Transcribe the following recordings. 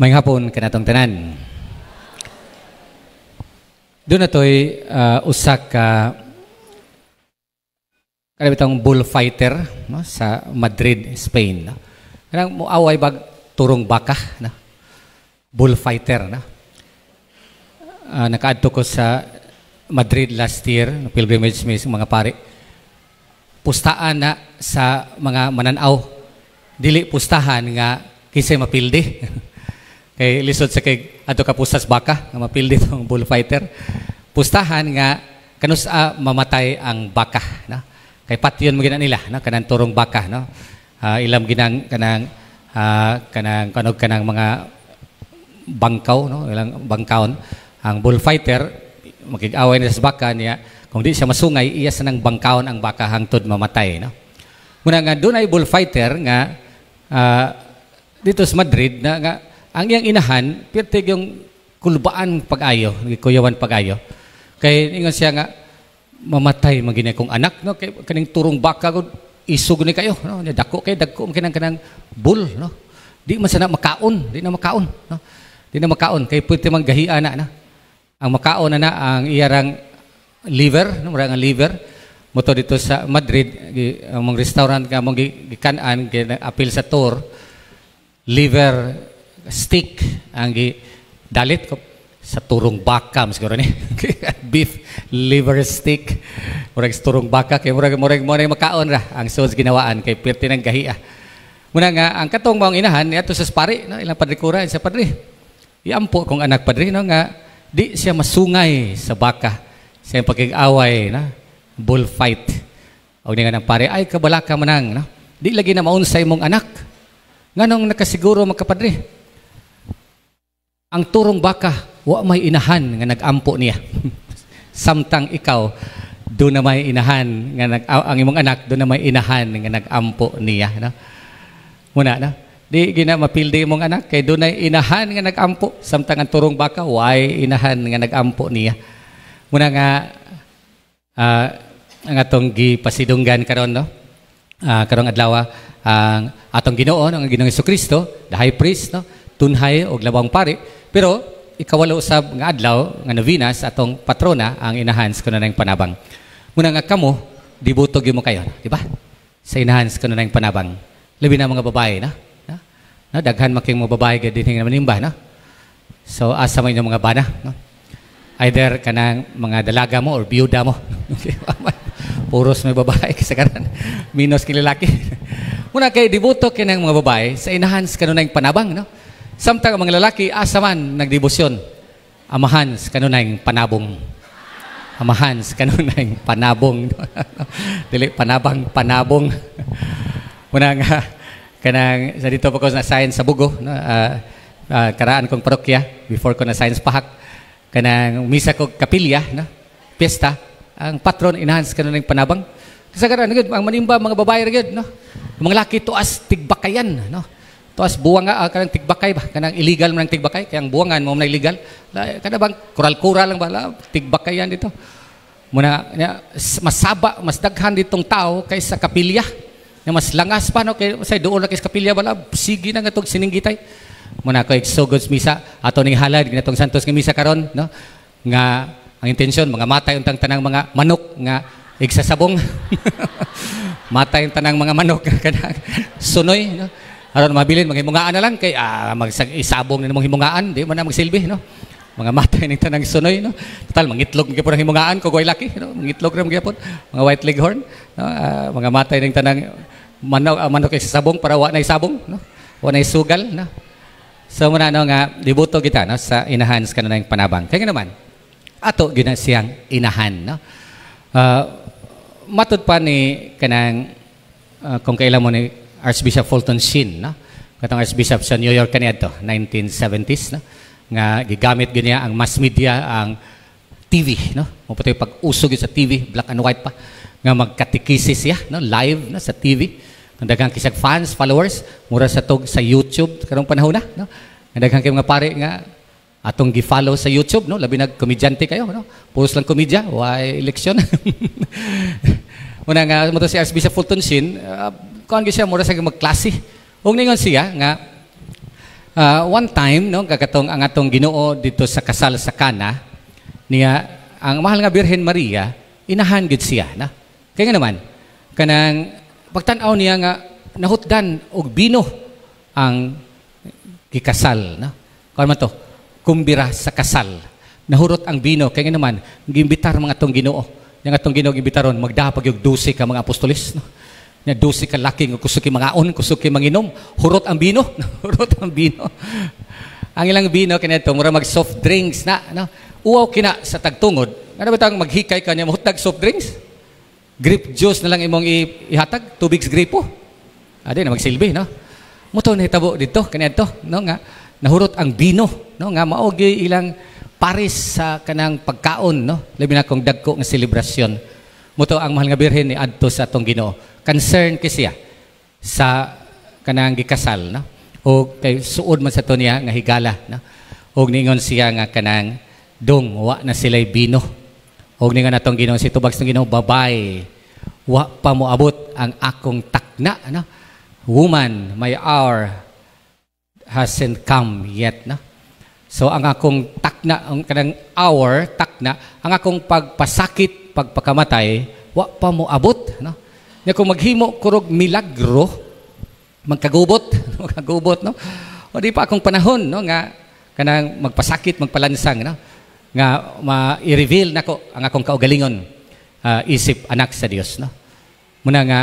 May hapon kanatong tanan. Doon na to'y usak ka kanabitang bullfighter no, sa Madrid, Spain. No? Kanang muaway bag turong baka. No? Bullfighter. No? Nakaadto ko sa Madrid last year, pilgrimage may mga pare. Pustaan na sa mga mananaw. Dili pustahan nga kisay mapildi. Kay lisod sa kay ato ka pustas baka nga mapildi tong bullfighter. Pustahan nga kanus mamatay ang baka, no? Kay patyon mo gina nila, no? Kanang turong baka, no? Ilam ginang kanang kanang mga bangkaw, no? Ilang bangkaon ang bullfighter makig-away na sa baka niya kung di siya masungay iya sa nang bangkaon ang baka hangtod mamatay, no? Muna nga doon ay bullfighter nga dito sa Madrid na nga ang iyang inahan, pirtig yung kulbaan pag-ayo, kuyawan pag-ayo. Kaya ingon siya nga, mamatay magina kong anak, no? Kaya kaning turong baka, isug ni kayo, no? Dako kayo, dagko kanang bull, no? Di man sana makaon, di na makaon, no? Di na makaon, kaya pwede mang gahian na. Ang makaon na ang iyarang liver, no? Marang liver, moto dito sa Madrid, ang mga restaurant nga mong gikanaan, apil sa tour, liver stick ang dalit ko sa turong baka siguro ni beef liver stick murag turong baka kay murag makaon ra ang sauce ginawaan kay pirti nang gahiya muna nga ang katong mga inahan niadto sa pari no ilang padrikura sa padri iampo kong anak padri no nga di siya masungay sa baka siya pagkig-away na bullfight og nga nang pare ay kabalaka manang no di lagi na maunsay mong anak nganong nakasiguro magkapadri ang turong baka, wa may inahan nga nag-ampo niya. Samtang ikaw, doon na may inahan nga ang imong anak, doon na may inahan nga nag-ampo niya. No? Muna, no? Di gina mapildi imong anak, kay doon na inahan nga nag-ampo. Samtang ang turong baka, way inahan nga nag-ampo niya. Muna nga, ang atong gipasidunggan karon no? Karong adlaw, ang atong Ginoo, ang Ginoong Jesucristo, the High Priest, no? Tunhay o labang pari. Pero ikawalo usab nga adlaw nga novenas atong patrona ang inahans ko na ng panabang. Muna nga kamo dibutog mo kayo, di ba? Sa inahans ko na ng panabang. Labi na mga babae na. Na daghan making mga babae gadin nga manimba na. So asa man yung mga bana, no? Either kanang mga dalaga mo or biyuda mo. Puros may babae sa kanan. Minus kilalaki. Muna kay dibutog kinang mga babae sa inahans kanunay panabang, no? Samtang ang mga lalaki, asaman nagdebosyon. Amahans, kanunay panabong. Amahans, kanunay panabong. Dili, panabang, panabong. Muna nga, kanang, sa dito po ko na-sign sa Bugo, no? Karaan kong parokya, before ko na-sign sa Pahak, kanang misa ko kapilya, no? Piyesta, ang patron, enhance kanunay panabang. Kasi karaan, ang manimba, mga babae rin, no? Mga laki, tuas, tigbakayan, no? Tuas buwang nga, kanang tigbakay ba? Kanang illegal man ang tigbakay, kaya ang buwangan mo na illegal. Kada bang kural-kural lang ba? Tigbakay yan dito. Muna, masaba, mas daghan ditong tao kaysa kapilya. Mas langas pa, no? Kaya doon na kaysa kapilya, bala, sige na nga itong sininggitay. Muna ko, exogods misa, ato ning halad, ginatong santos ng misa karon, no? Nga, ang intensyon, mga matay untang tanang mga manok, nga, igsasabong. Matay ang tanang mga manok, kanang sunoy, no? Aron mabilin maghimungaan na lang kay isabong na mong himungaan di man na magsilbi no mga matay ning tanang sunoy no total mangitlog gyapon ang himungaan ko goy laki no mangitlog ra gyapon mga white leghorn no mga matay ning tanang manok kay sabong para wa na isabong no wa na isugal no so muna no nga dibuto kita no sa inahans kanang panabang kay naman ato gina siyang inahan no matud pa ni kanang kung kailan mo ni Archbishop Fulton Sheen, no? Katong Archbishop sa New York kaniadto, 1970s, no? Nga gigamit ganya ang mass media, ang TV, no? Mapatoy pag-usog sa TV, black and white pa, nga magkatikisis siya, no? Live no? Sa TV. Ang daghang kisag fans, followers, mura sa tog sa YouTube karong panahon na, no? Ang daghang kay mga pare nga atong gi-follow sa YouTube, no? Labi nag komedyante kayo, no? Puros lang komedya, why election. Una nga mo to si Archbishop Fulton Sheen, kuan gyud siya mura sa magklase. Ug ningon siya nga One time, no, kagatong ang atong Ginoo dito sa kasal sa Kana, niya ang mahal nga Birhen Maria, inahan gid siya na. Kaya nga naman, kanang pagtan-aw niya nga nahutdan og bino ang gikasal na. Kuan man to, kumbira sa kasal. Nahurot ang bino kaya nga naman gimbitar mga atong Ginoo. Yang atong Ginoo gimbitaron magdapag og 12 ka mga apostolis, no. Na 12 ka laki nga kusuki mangaon, kusuki manginom, hurot ang bino, hurot ang bino. Ang ilang bino kanito mura mag soft drinks na, no. Uwaw kina sa tagtungod. Ano ba tang maghikay ka niya mahutag soft drinks? Grape juice na lang imong ihatag, tubig gripo. Adi na magsilbi, no. Muto na hitabo dito kanito, no, nga nahurot ang bino, no, nga mao gyud ilang paris sa kanang pagkaon, no. Labi na kong dagko nga selebrasyon. Muto ang mahal nga Birhen ni adto sa atong Ginoo. Concern siya sa kanang gikasal, no? O kay suod man sa to niya nga higala, no? O ningon siya nga kanang dong wa na sila'y bino. O ningon atong Ginoo si tubag sa Ginoo, babay wa pa mo abot ang akong takna, no? Woman, my hour hasn't come yet, no? So ang akong takna, ang kanang hour takna, ang akong pagpasakit, pagpakamatay wa pa mo abot, no? Nya kung maghimo kurog milagro, magkagubot, magkagubot, no? O di pa akong panahon, no, nga kanang magpasakit, magpalansang, no? Nga ma-i-reveal nako ang akong kaugalingon, isip anak sa Dios, no? Muna nga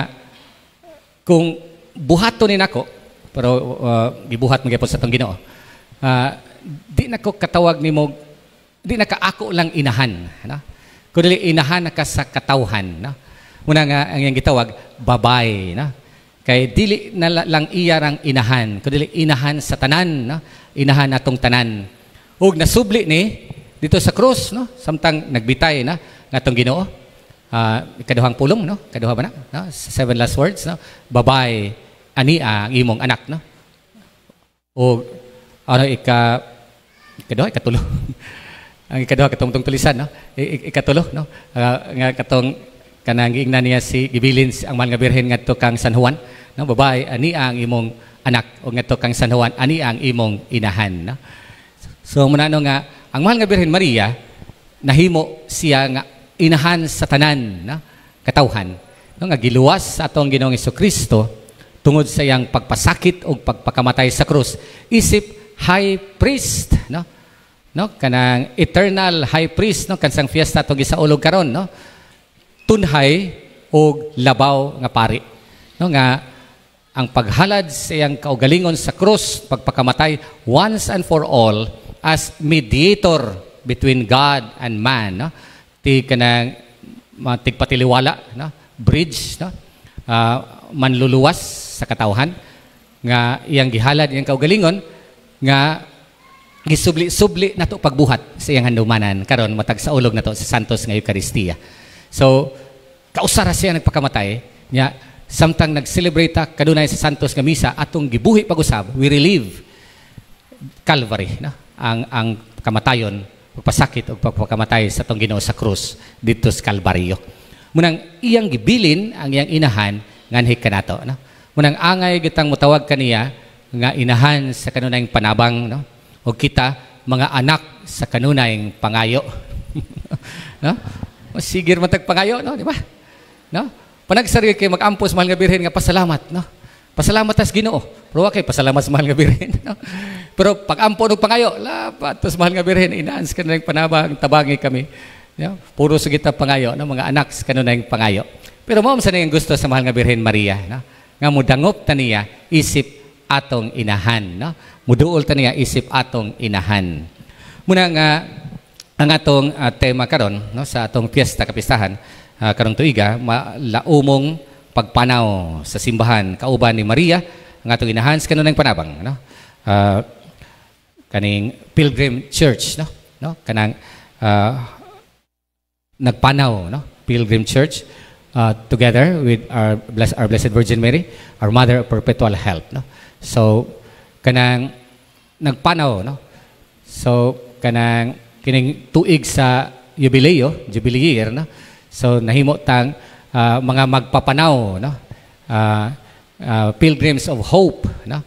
kung buhaton ni nako, pero gibuhat mo gyapon sa atong Ginoo. Di nako katawag nimo, di na ka ako lang inahan, no? Kundi inahan na ka sa katawhan, no? Muna nga ang iyang gitawag, babay, na. Kay dili na lang iya rang inahan, kundi inahan sa tanan, no? Inahan atong tanan. Ug nasubli ni dito sa cross, no? Samtang nagbitay na ngatong Ginoo. Ikaduhang pulong, no? Kaduha ba na? No? 7 last words, no? Babay ania ang imong anak, no? O ano ikaduha, ikatulo. Ang ikaduha katong tulisan, no? Ikatulo, no? Nga katong kanang giingnan niya si gibilin ang mahal nga Birhen ngadto kang San Juan, no? Babay ani ang imong anak o ngadto kang San Juan ani ang imong inahan, no? So muna no nga ang mahal nga Birhen Maria nahimo siya nga inahan sa tanan, no? Katawhan, no? Nga giluwas sa atong Ginoong Hesukristo tungod sa iyang pagpasakit o pagpakamatay sa krus, isip high priest, no? No, kanang eternal high priest, no, kansang fiesta to gisaulog karon, no? Tunhay o labaw nga pari, no, nga ang paghalad sa iyang kaugalingon sa krus, pagpakamatay once and for all as mediator between God and man, no? Ti kanang tigpatiliwala, no? Bridge, no? Manluluwas sa katawhan nga iyang gihalad iyang kaugalingon nga gisubli-subli nato pagbuhat sa iyang handumanan karon matag sa ulog nato sa santos nga Eucharistia. So kausara siya nagpakamatay nya samtang nag-celebrate ta kadunay sa santos nga misa atong gibuhi pag-usab, we relive Calvary, no? Ang kamatayon, pagpasakit o pagpakamatay sa atong Ginoo sa krus dito sa Kalbaryo. Munang iyang gibilin ang iyang inahan nganhi kanato, no? Munang angay gitang mutawag kaniya nga inahan sa kanunayng panabang, no? O kita mga anak sa kanunayng pangayo. No? O sigir matag pangayo, no, di ba? No? Panagsari kay mag-ampos mahal nga Birhen nga pasalamat, no? Pasalamat tas Ginoo. Pero wa kay pasalamat sa mahal nga Birhen, no? Pero pag-ampo og pangayo, lapat tas mahal nga Birhen inaans kanunayng panabang tabangi kami. No? Puro sa kita pangayo, no? Mga anak sa kanunayng pangayo. Pero mao sa niyang gusto sa mahal nga Birhen Maria, no? Nga mudangop ta niya isip atong inahan, no? Muduol ta niya isip atong inahan. Muna nga ang atong tema karon, no, sa atong piyesta kapistahan karong tuiga, laumong pagpanaw sa simbahan kauban ni Maria ang atong inahan sa kanunayng panabang, no? Kaning Pilgrim Church, no? No? Kanang nagpanaw, no? Pilgrim Church together with our Blessed Virgin Mary, our Mother of Perpetual Help, no? So kanang nagpanaw, no? So kanang kining tuig sa jubilee year, no? So nahimo tang mga magpapanaw, no? Pilgrims of Hope, no?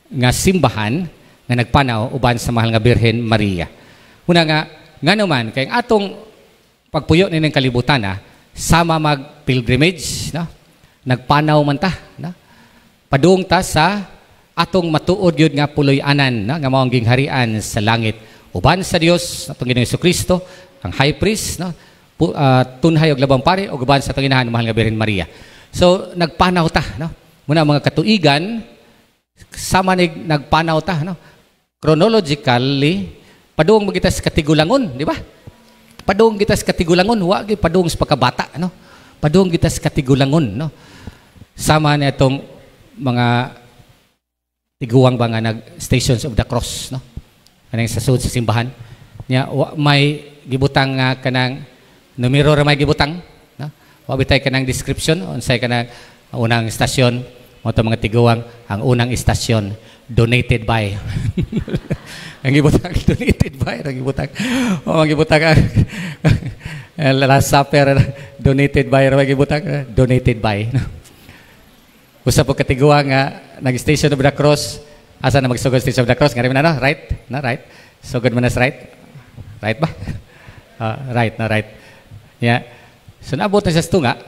nga simbahan nga nagpanaw uban sa mahal nga Birhen Maria. Una nga naman kay atong pagpuyo ning kalibutan sama mag pilgrimage, no? Nagpanaw man ta, no? Padung ta sa atong matuod yun nga puloy-anan, no? Nga maong gingharian sa langit. Uban sa Dios atong Ginoong Jesucristo, ang high priest, no? Tunhay og labang pari ug uban sa atong inahan mahal nga Birhen Maria. So nagpanaw ta, no? Muna mga katuigan sama nagpanaw ta, no? Chronologically padung kita sa katigulangon, di ba? Padung kita sa katigulangon, wa gyud padung sa pagkabata, no? Padung kita sa katigulangon, no? Sama na itong mga tiguang ba nga nag Stations of the Cross, no? Kanang sa sud sa simbahan. Nya may gibutang nga kanang numero ra may gibutang, no? Wa bitay kanang description unsay kanang unang istasyon mo to mga tiguang ang unang istasyon donated by ang gibutang donated by ang gibutang ang gibutang Last Supper donated by ang gibutang donated by, no? Usa po katiguang nga nag-Station of the Cross asa na magsugod Station of the Cross ngari man na, right? Na right. Sugod man na sa right. Right ba? Right na right. Yeah. So naabot na sa Stunga.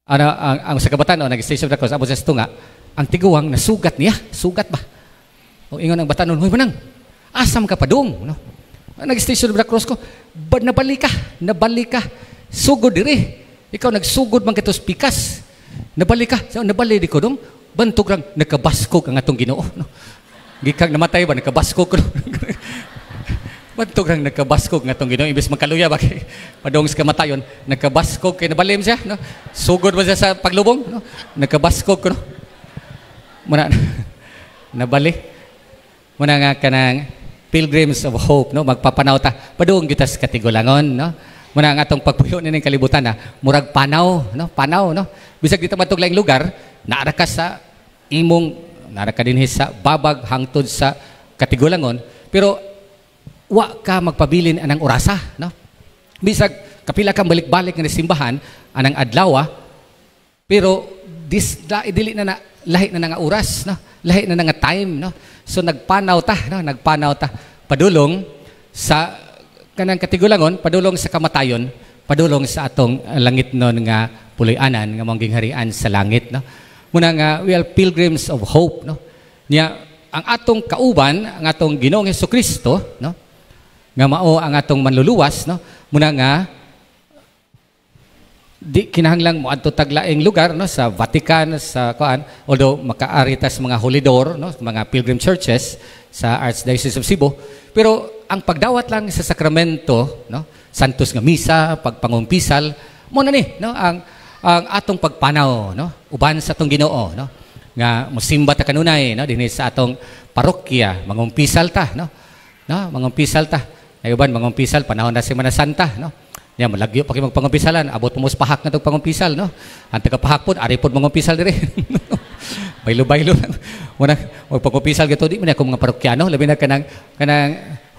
Ano ang sa kabatan nag-Station of the Cross abot sa Stunga. Ang tiguang nasugat niya, sugat ba? O ingon ang batanon, "Hoy manang, asam ka padung, no? Nag-Station of the Cross ko, nabalik ka. Sugod diri. Ikaw nagsugod man kitos pikas. Nabalik ka. So, nabalik di ko dong. Bantog lang, nakabaskog ang atong Ginoo. No? Gikang namatay ba, nakabaskog ko. Bantog lang, nakabaskog ang atong Ginoo. Imbis magkaluya ba kay padong sa kamatayon, nakabaskog kay nabalim siya. No? Sugod ba siya sa paglubong? No? Nakabaskog ko. No? Muna, nabalik. Muna nga kanang Pilgrims of Hope, no? Magpapanaw ta. Padung kita sa katigulangon, no? Muna ang atong pagpuyo ning kalibutan murag panaw, no? Panaw, no? Bisag dito matug laing lugar, naara ka sa imong naara ka dinhi sa babag hangtod sa katigulangon, pero wa ka magpabilin anang orasa, no? Bisag kapila kang balik-balik nga simbahan anang adlaw, pero dili na lahi na nga oras, no? Lahi na nga time, no? So nagpanaw ta, no? Nagpanaw ta padulong sa kanang katigulangon, padulong sa kamatayon, padulong sa atong langit nun nga puloy-anan nga mong gingharian sa langit, no? Muna nga we are pilgrims of hope, no? Nya ang atong kauban, ang atong Ginoong Jesucristo, no? Nga mao ang atong manluluwas, no? Muna nga di kinahanglang mo adto taglaing lugar, no, sa Vatican, sa kuan, although makaari ta sa mga holidor, no, mga pilgrim churches sa Archdiocese of Cebu, pero ang pagdawat lang sa sakramento, no, santos nga misa, pagpangumpisal, mo na ni, no, ang atong pagpanaw, no, uban sa atong Ginoo, no, nga mosimba ta kanunay, no, dinhi sa atong parokya, mangumpisal ta, no, mangumpisal ta. Ay uban mangumpisal panahon na Semana Santa, no. Ya malagyo pa kay magpangumpisalan, abot mo sa pahak na tong pangumpisal, no. Ang taga-pahak pod ari pod mangumpisal dire. Baylo-baylo lang. Muna magpangumpisal gato di man ako mga parokyano, labi na kanang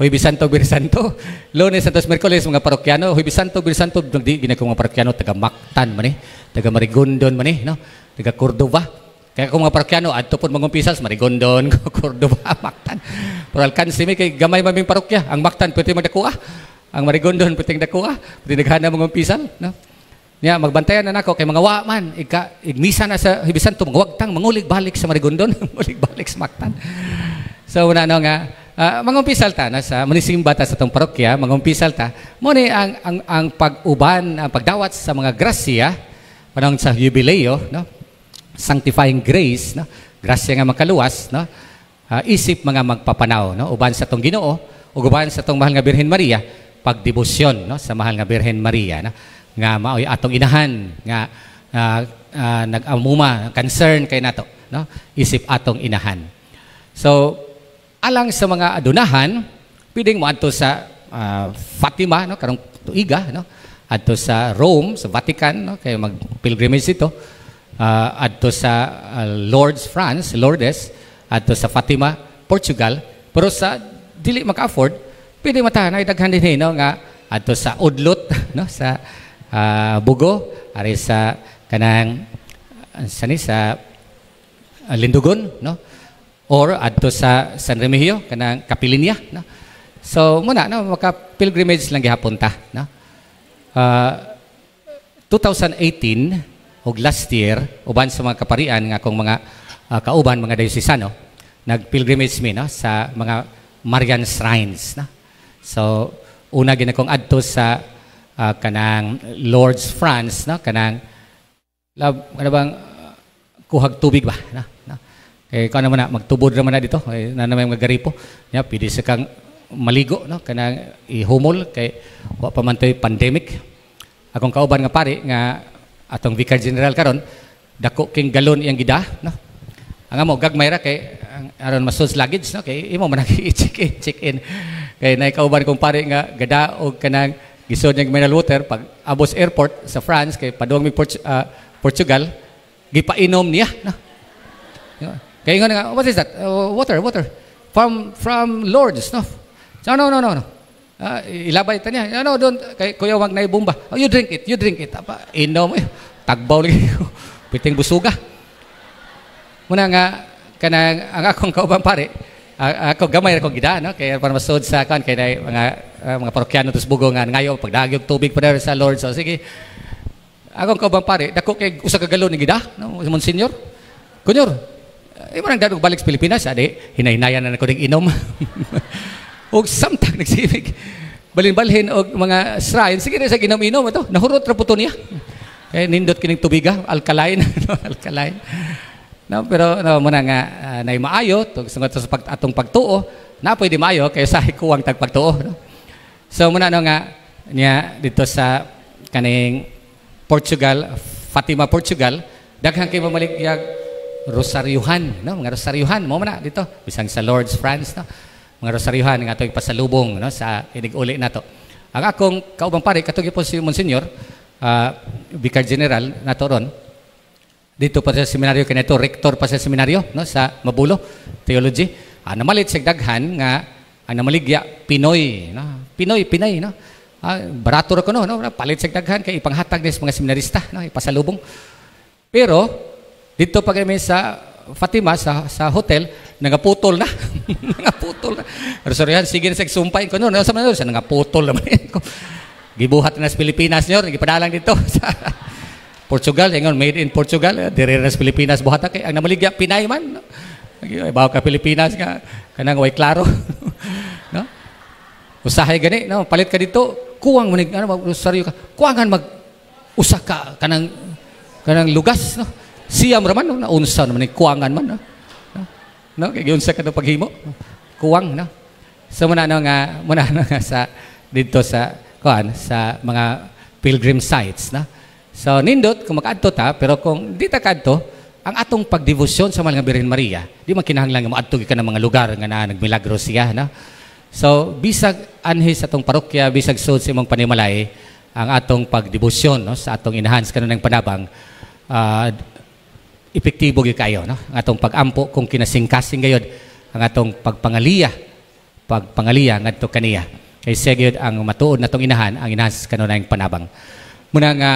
Huwebes Santo, Birhen Santo. Lunes, Santos, Miyerkules mga parokyano, Huwebes Santo, Birhen Santo, di gina ko mga parokyano taga Mactan man taga Marigondon man no. Taga Cordova. Kaya kung mga parokyano adto pod mangumpisal sa Marigondon, Cordova, Mactan. Pero alkansi may kay gamay maming parokya, ang Mactan pwede magdakuha. Ang Marigondon puting dako pwede naghana mga umpisal, no? Nya magbantayan na nako kay mga wa man igmisa na sa Huwebes Santo magwagtang mangulig balik sa Marigondon, mangulig balik sa Mactan. So una no nga mangumpisal ta na sa manisimba ta sa tong parokya, mangumpisal ta mo ni ang pag-uban, ang pagdawat sa mga grasya panahon sa jubileo, no? Sanctifying grace, no? Grasya nga makaluwas, no? Isip mga magpapanaw, no? Uban sa tong Ginoo ug uban sa tong mahal nga Birhen Maria, pagdebosyon, no, sa mahal nga Birhen Maria, no, nga maoy atong inahan nga nag-amuma concern kay nato, no, isip atong inahan. So alang sa mga adunahan pwedeng moadto sa Fatima, no, karong tuiga, no, adto sa Rome, sa Vatican, no, kay mag-pilgrimage dito, adto sa Lourdes, France, Lourdes, adto sa Fatima, Portugal, pero sa dili maka-afford pwede mata na daghan dinhi, no, nga adto sa Udlot, no, sa Bugo, ari sa kanang sa Lindugon, no, or adto sa San Remigio kanang Kapilinya, no? So muna no maka pilgrimage lang gihapon ta, no? 2018 og last year uban sa mga kaparian nga akong mga kauban mga diocesano nag-pilgrimage mi, no, sa mga Marian shrines, no? So una gid akong adto sa kanang Lourdes, France, no, kanang ano bang kuhag tubig ba, no? Kay kung naman na magtubod naman na dito, na naman mga garipo, nya pwede sa kang maligo, no, kanang ihumol kay wa pa man toy pandemic. Akong kauban nga pari nga atong Vicar General karon dako king galon iyang gida, no. Ang amo gagmay ra kay aron masus luggage, no, kay imo man check in kay nay kauban kong pari nga gada og kanang gisod niya mineral water pag abos airport sa France kay paduang mi Portugal gipainom niya, no. Kaya nga, what is that? Water from Lourdes, no? So, no. Ilabay ta niya. No, don't, kay kuya wag na ibumba. Oh, you drink it. Apa, inom, tagbaw lagi. Piting busuga. Muna nga, kanang, ang akong kaubang pare, ako gamay akong gida, no? Kaya para masod sa kan, kaya mga parokyano tos bugo nga, ngayon, pagdagyog tubig pa sa Lord. So, sige, akong kaubang pare, dako kay usa ka galon ni gida, no? Monsignor. Kunyor, mo nang dadog balik sa Pilipinas, ade, hinay-hinayan na ako ng inom. O samtang nagsibig, balhin-balhin o mga shrine, sige na sa ginom-inom, ito, nahurot ra po to niya. Kaya nindot kining tubiga, alkaline, alkaline. No, pero no, muna nga, na maayo, sunod sa atong pagtuo, na pwede maayo, kaya sa kuwang tagpagtuo. No? So muna no nga, niya dito sa kaning Portugal, Fatima, Portugal, daghang kay mamaligyag, Rosaryuhan, no, mga Rosaryuhan mo na dito bisang sa Lourdes, France, no, mga Rosaryuhan nga atong pasalubong, no, sa inig-uli nato. Ang akong kaubang pare katong po si Monsignor Vicar General nato ron dito pa sa seminaryo kanito, rector pa sa seminaryo, no, sa Mabulo Theology. Namalit sa daghan nga ang namaligya Pinoy, no, Pinay, no. Barato ra ko no, palit sa daghan kay ipanghatag des mga seminarista, no, ipasalubong. Pero dito pag kami sa Fatima, sa hotel, nangaputol na. Nangaputol na. Rosaryuhan, sige na sa sumpay ko. No, nangaputol naman. Gibuhat na sa Pilipinas nyo, nagipadalang dito sa Portugal. Ngayon, made in Portugal. Dire na sa Pilipinas, buhat na kayo. Ang namaligya, Pinay man. Bawa ka Pilipinas nga, kanang way klaro. No? Usahay gani, no? Palit ka dito, kuwang manig, Rosaryo ka, kuwangan mag-usa ka, kanang lugas, no? Siyam raman, no? Naunsa naman, kuwangan man, no? No? Kaya yun sa kanong paghimo, kuwang, no? So, muna nga sa, dito sa, sa mga pilgrim sites, no? So, nindot, kung makaadto ta, pero kung di ta kaadto, ang atong pagdevosyon sa mga Birhen Maria, di man kinahanglan nga maadto ka ng mga lugar nga na nagmilagro siya, no? So, bisag anhis atong parokya, bisag sud sa imong panimalay, ang atong pagdebosyon, no, sa atong enhance kanunang panabang, epektibo gyud kayo, no? Ang atong pagampo kung kinasingkasing gayud ang atong pagpangaliya ngadto kaniya. Kay gyud ang matuod natong inahan, ang enhance kanunang panabang. Muna nga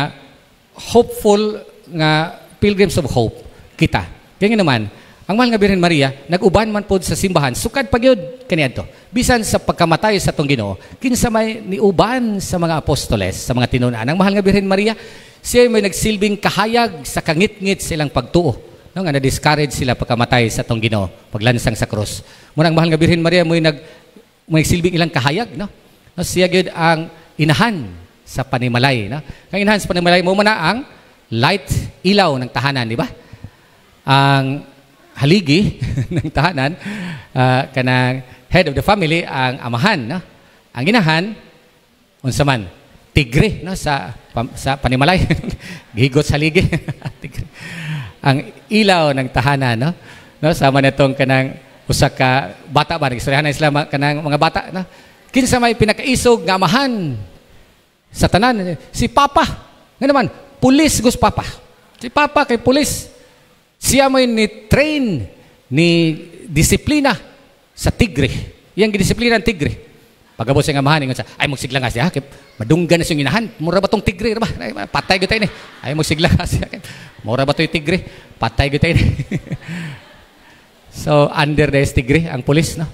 hopeful nga pilgrims of hope kita. Kaya naman, ang mahal nga Birhen Maria, nag-uban man pod sa simbahan, sukad pagyud kaniadto. Bisan sa pagkamatay sa atong Ginoo, kinsa may niuban sa mga apostoles, sa mga tinun-an. Ang mahal nga Birhen Maria, siya may nagsilbing kahayag sa kangit-ngit silang pagtuo. No, nga na-discourage sila pagkamatay sa atong Ginoo, paglansang sa krus. Muna ang mahal nga Birhen Maria mo nagsilbing ilang kahayag, no? No, siya gyud ang inahan sa panimalay, no? Kang inahan sa panimalay mo na ang light, ilaw ng tahanan, di ba? Ang haligi ng tahanan, kanang head of the family, ang amahan, no? Ang inahan, unsa man, tigre, no, sa panimalay. Gigot sa haligi. Ang ilaw ng tahanan, no? No, sama nitong kanang usa ka bata ba, nagistoryahan na Islam kanang mga bata, no? Kinsa may pinakaisog nga amahan sa tanan, si Papa. Nga naman, pulis gus Papa. Si Papa kay pulis. Siya may ni-train, ni disiplina sa tigre. Iyang gidisiplina ng tigre. Pagabot siya nga amahan, ay magsigla nga siya, madunggan na siyang inahan, mura ba itong tigre? Patay ko tayo ni. Ay magsigla nga siya, mura ba ito yung tigre? Patay ko tayo ni. So under the degree ang pulis, no.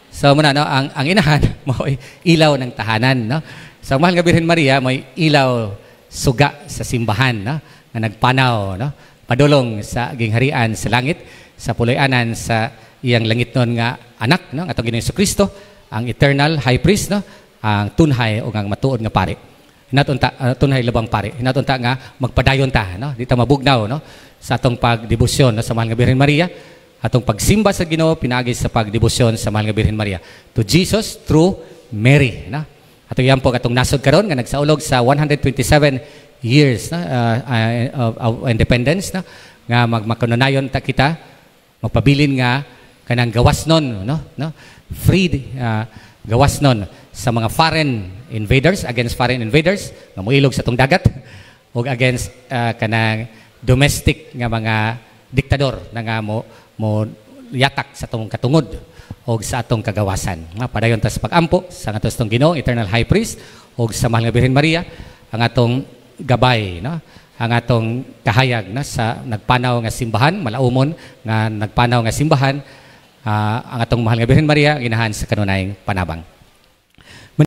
So muna no, ang inahan mo ilaw ng tahanan, no. Sa mahal nga Birhen Maria may ilaw suga sa simbahan, no, nga nagpanaw, no, padulong sa gingharian sa langit, sa puloy-anan sa iyang langit nun nga anak, no, atong Ginoong Jesucristo, ang eternal high priest, no, ang tunhay o ang matuod nga pari. Hinatunta tunhay labang pari. Hinatunta nga magpadayon ta, no, di ta mabugnaw, no, sa atong pagdebosyon, no, sa mahal nga Birhen Maria, atong pagsimba sa Ginoo pinagi sa pagdebosyon sa mahal nga Birhen Maria to Jesus through Mary, no. Ato yan po katong nasod karon nga nagsaulog sa 127 years, no, of independence, no, nga magmakununayon ta kita magpabilin nga kanang gawas nun, no, freed gawas nun sa mga foreign invaders, against foreign invaders nga moilog sa tong dagat o against kanang domestic nga mga diktador na nga mo yatak sa tong katungod o sa atong kagawasan. Padayon ta sa pag-ampo sa atos tong Ginoo, eternal high priest, o sa mahal nga Birhen Maria, ang atong gabay, no, ang atong kahayag na sa nagpanaw nga simbahan, malaumon nga nagpanaw nga simbahan, ang atong mahal nga Birhen Maria ginahan sa kanunayng panabang.